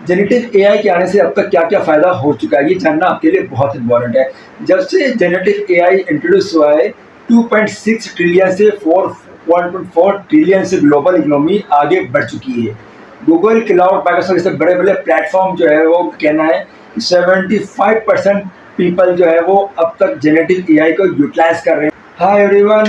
Generative AI के आने से अब तक क्या-क्या फ़ायदा हो चुका है, ये जानना आपके लिए बहुत इम्पोर्टेंट है। जब से जेनेटिव एआई इंट्रोड्यूस हुआ है, 2.6 ट्रिलियन से 4.4 ट्रिलियन से ग्लोबल इकोनॉमी आगे बढ़ चुकी है। गूगल, क्लाउड, माइक्रोसॉफ्ट जैसे बड़े-बड़े प्लेटफ़ॉर्म जो है वो कहना है कि 75% पीपल जो है वो अब तक जेनेटिव एआई को यूटिलाइज़ कर रहे हैं। हाय एवरीवन,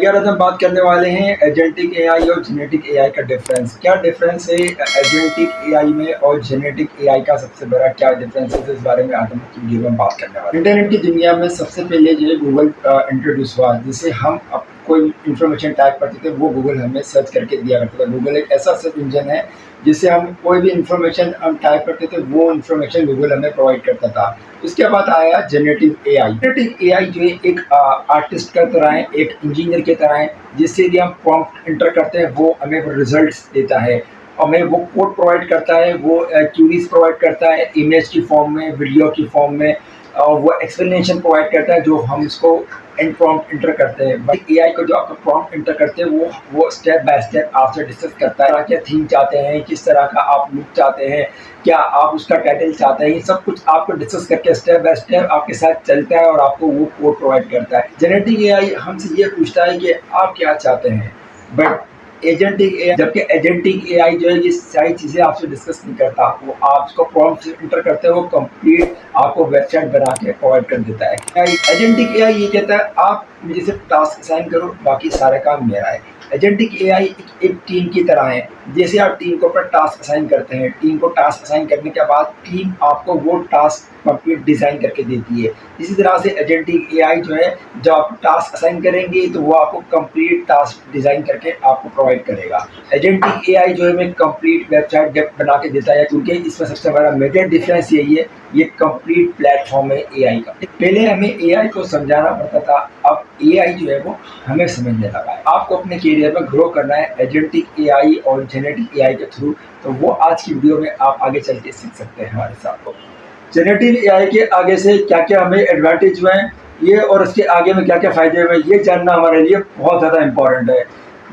यार आज हम बात करने वाले हैं एजेंटिक एआई और जेनेटिक एआई का डिफरेंस। क्या डिफरेंस है एजेंटिक एआई में और जेनेटिक एआई का? सबसे बड़ा क्या डिफरेंस है, तो इस बारे में आज हम की वीडियो में बात करने वाले हैं। इंटरनेट की दुनिया में सबसे पहले जो है गूगल इंट्रोड्यूस हुआ, जिससे हम अब कोई इन्फॉर्मेशन टाइप करते थे वो गूगल हमें सर्च करके दिया करता था। गूगल एक ऐसा सर्च इंजन है जिससे हम कोई भी इन्फॉर्मेशन हम टाइप करते थे वो इन्फॉर्मेशन गूगल हमें प्रोवाइड करता था। उसके बाद आया जेनेटिव एआई। जेनेटिव एआई जो है एक आर्टिस्ट की तरह है, एक इंजीनियर की तरह है, जिससे यदि हम प्रॉम्प्ट एंटर करते हैं वो हमें रिजल्ट्स देता है। हमें वो कोड प्रोवाइड करता है, वो क्यूरीज प्रोवाइड करता है इमेज की फॉर्म में, वीडियो की फॉर्म में, और वो एक्सप्लेनेशन प्रोवाइड करता है जो हम इसको एंड प्रॉम्प्ट इंटर करते हैं। बट एआई को जो आप प्रॉम्प्ट इंटर करते हैं वो स्टेप बाय स्टेप आपसे डिस्कस करता है क्या थीम चाहते हैं, किस तरह का आप लुक चाहते हैं, क्या आप उसका टाइटल चाहते हैं, ये सब कुछ आपको डिस्कस करके स्टेप बाय स्टेप आपके साथ चलता है और आपको वो कोड प्रोवाइड करता है। जेनेटिक एआई हमसे ये पूछता है कि आप क्या चाहते हैं, बट एजेंटिक एआई, जबकि एजेंटिक एआई जो है ये सारी चीज़ें आपसे डिस्कस नहीं करता, वो आप उसको प्रॉम्प्ट से इंटर करते हैं, वो कंप्लीट आपको वेबसाइट बना के प्रोवाइड कर देता है। एजेंटिक एआई ये कहता है आप मुझे सिर्फ टास्क असाइन करो, बाकी सारा काम मेरा है। एजेंटिक एआई एक टीम की तरह है, जैसे आप टीम को अपना टास्क असाइन करते हैं, टीम को टास्क असाइन करने के बाद टीम आपको वो टास्क कंप्लीट डिज़ाइन करके देती है। इसी तरह से एजेंटिक एआई जो है, जब आप टास्क असाइन करेंगे तो वो आपको कंप्लीट टास्क डिज़ाइन करके आपको प्रोवाइड करेगा। एजेंटिक एआई जो है हमें कंप्लीट वेबसाइट बना के देता है, क्योंकि इसमें सबसे बड़ा मेजर डिफरेंस यही है, ये कंप्लीट प्लेटफॉर्म है एआई का। पहले हमें एआई को समझाना पड़ता था, अब एआई जो है वो हमें समझने लगा है। आपको अपने करियर में ग्रो करना है एजेंटिक एआई और जेनेटिक एआई के थ्रू, तो वो आज की वीडियो में आप आगे चल के सीख सकते हैं हमारे साथ। जेनेटिव एआई के आगे से क्या क्या हमें एडवांटेज हुए हैं ये, और उसके आगे में क्या क्या फ़ायदे हुए हैं, ये जानना हमारे लिए बहुत ज़्यादा इम्पॉर्टेंट है।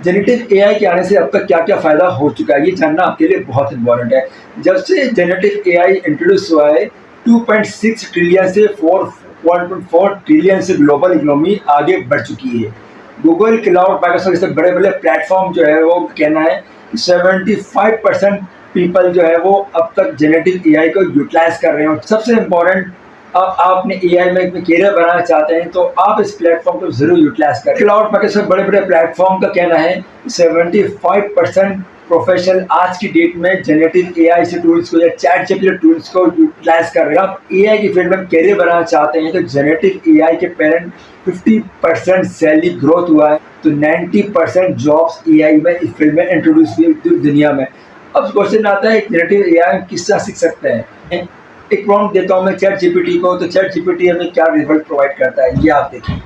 जेनेटिव एआई के आने से अब तक क्या क्या फ़ायदा हो चुका है, ये जानना आपके लिए बहुत इम्पॉर्टेंट है। जब से जेनेटिव एआई इंट्रोड्यूस हुआ है, 2.6 ट्रिलियन से 4.4 ट्रिलियन से ग्लोबल इकोनॉमी आगे बढ़ चुकी है। गूगल, क्लाउड, माइक्रोसॉफ्ट जैसे बड़े-बड़े प्लेटफ़ॉर्म जो है वो कहना है कि 75% पीपल जो है वो अब तक जेनेटिव एआई को यूटिलाइज़ कर रहे हैं। और सबसे इम्पोर्टेंट, आप अपने एआई में करियर बनाना चाहते हैं तो आप इस प्लेटफ़ॉर्म को ज़रूर यूटिलाइज़ करें। क्लाउड, माइक्रोसॉफ्ट बड़े-बड़े प्लेटफ़ॉर्म का कहना है 75% प्रोफेशनल आज की डेट में जेनेटिव एआई से टूल्स को या चैट जीपीटी टूल्स को यूटिलाइज़ कर रहे हैं। आप एआई की फील्ड में करियर बनाना चाहते हैं तो जेनेटिव एआई के पेरेंट 50% सैलरी ग्रोथ हुआ है, तो 90% जॉब्स एआई में इस फील्ड में इंट्रोड्यूस हुई दुनिया में। अब क्वेश्चन आता है जेनेटिव एआई किस तरह सीख सकते हैं। एक प्रॉम्प्ट देता हूँ मैं चैट जीपीटी को, तो चैट जीपीटी हमें क्या रिजल्ट प्रोवाइड करता है, ये आप देखिए।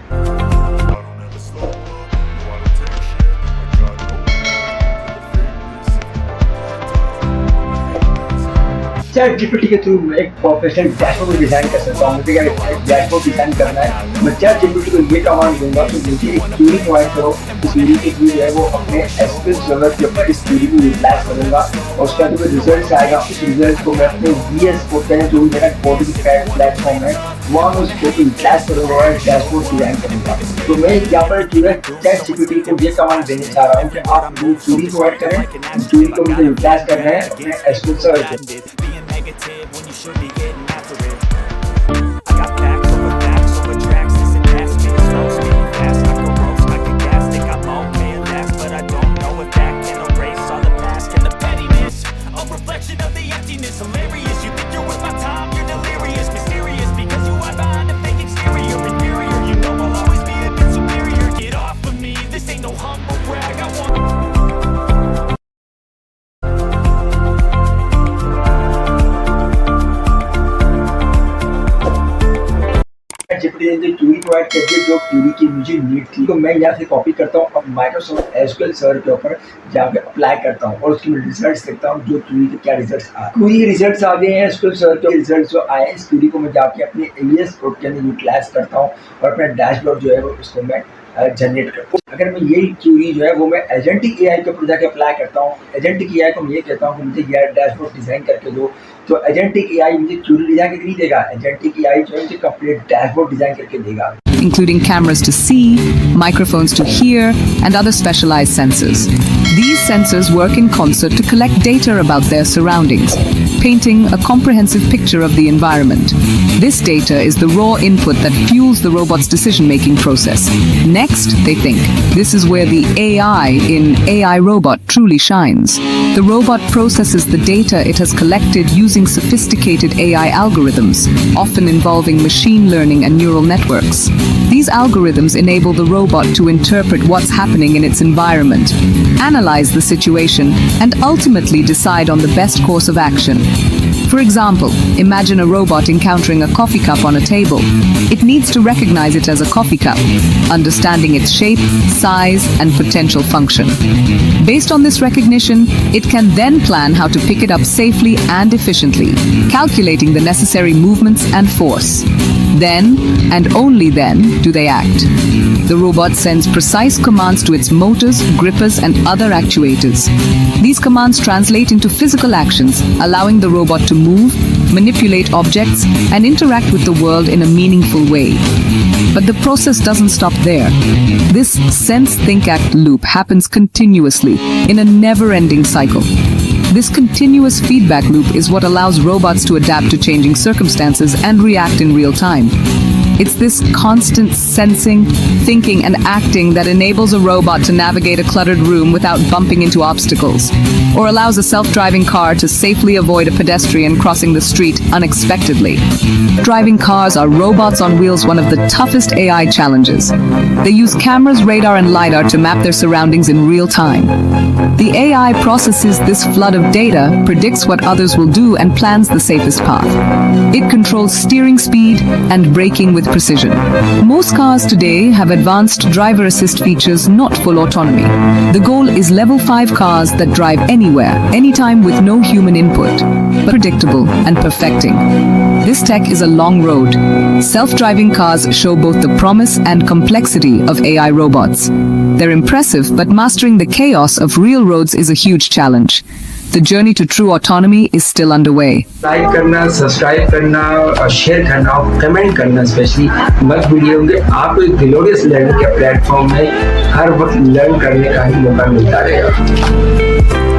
चैट जीपीटी के थ्रू मैं एक प्रोफेशनल डैशबोर्ड डिजाइन कर सकता हूँ। मुझे एक डैशबोर्ड डिजाइन करना है, मैं चैट जीपीटी को ये कमांड दूंगा कि मुझे एक क्वेरी प्रोवाइड करो। इस क्वेरी के थ्रू जो है वो अपने एसक्यूएल सर्वर के ऊपर इस क्वेरी को यूटिलाइज करूँगा, और उसका जो रिजल्ट आएगा उस रिजल्ट को मैं अपने वीएस होते हैं जो मेरा कोडिंग प्लेटफॉर्म है वहाँ मैं उसको यूटिलाइज करूँगा और डैशबोर्ड डिजाइन करूँगा। तो मैं यहाँ पर जो है चैट जीपीटी को ये कमांड देने चाह रहा हूँ कि आप मुझे क्वेरी प्रोवाइड करें, क्वेरी को मुझे यूटिलाइज करना है अपने एसक्यूएल सर्वर पे। When you should be getting after it. I got facts over tracks. Listen past me, slow speed fast. I can roast, I can gas, think I'm okay at last, but I don't know if that can erase all the past and the pettiness. A reflection of the emptiness, hilarious. You think you're worth my time, you're delirious, mysterious because you hide behind a fake exterior, inferior. You know I'll always be a bit superior. Get off of me, this ain't no humble brag. I want. GPT ने जो query provide कर दी, जो query की मुझे need थी, तो मैं यहाँ से कॉपी करता हूँ और माइक्रोसॉफ्ट एसक्यूएल सर्वर के ऊपर जाकर अप्लाई करता हूँ और उसकी रिजल्ट्स देखता हूँ जो क्वेरी के क्या रिजल्ट्स आए। क्वेरी रिजल्ट्स आ गए हैं, एसक्यूएल सर्वर के रिजल्ट्स जो आए, इस क्वेरी को मैं जाके अपने एईएस कोड के अंदर यूटिलाइज करता हूँ और अपना डैशबोर्ड जो है वो उसको मैं जनरेट करता हूँ। अगर मैं यही क्यूरी जो है वो मैं एजेंटिक एआई के ऊपर जाके अप्लाई करता हूँ, एजेंटिक एआई को मैं ये कहता हूँ कि मुझे ये डैशबोर्ड डिज़ाइन करके दो, तो एजेंटिक एआई मुझे क्यूरी डिज़ाइन करके नहीं देगा, एजेंटिक एआई जो है मुझे कंप्लीट डैशबोर्ड डिज़ाइन करके देगा। Including cameras to see, microphones to hear, and other specialized sensors. These sensors work in concert to collect data about their surroundings, painting a comprehensive picture of the environment. This data is the raw input that fuels the robot's decision-making process. Next, they think, this is where the AI in AI Robot truly shines. The robot processes the data it has collected using sophisticated AI algorithms, often involving machine learning and neural networks. These algorithms enable the robot to interpret what's happening in its environment, analyze the situation, and ultimately decide on the best course of action. For example, imagine a robot encountering a coffee cup on a table. It needs to recognize it as a coffee cup, understanding its shape, size, and potential function. Based on this recognition, it can then plan how to pick it up safely and efficiently, calculating the necessary movements and force. Then, and only then, do they act. The robot sends precise commands to its motors, grippers, and other actuators. These commands translate into physical actions, allowing the robot to move, manipulate objects, and interact with the world in a meaningful way. But the process doesn't stop there. This sense-think-act loop happens continuously, in a never-ending cycle. This continuous feedback loop is what allows robots to adapt to changing circumstances and react in real time. It's this constant sensing, thinking, and acting that enables a robot to navigate a cluttered room without bumping into obstacles, or allows a self-driving car to safely avoid a pedestrian crossing the street unexpectedly. Driving cars are robots on wheels, one of the toughest AI challenges. They use cameras, radar, and LiDAR to map their surroundings in real time. The AI processes this flood of data, predicts what others will do, and plans the safest path. It controls steering speed and braking with precision. Most cars today have advanced driver assist features, not full autonomy. The goal is level 5 cars that drive anywhere, anytime with no human input, but predictable and perfecting. This tech is a long road. Self-driving cars show both the promise and complexity of AI robots. They're impressive, but mastering the chaos of real roads is a huge challenge. The journey to true autonomy is still underway. Like करना, subscribe करना और share करना और comment करना specially मत भूलिए। आप glorious learning के प्लेटफॉर्म में हर वक्त लर्न करने का ही मौका मिलता रहेगा।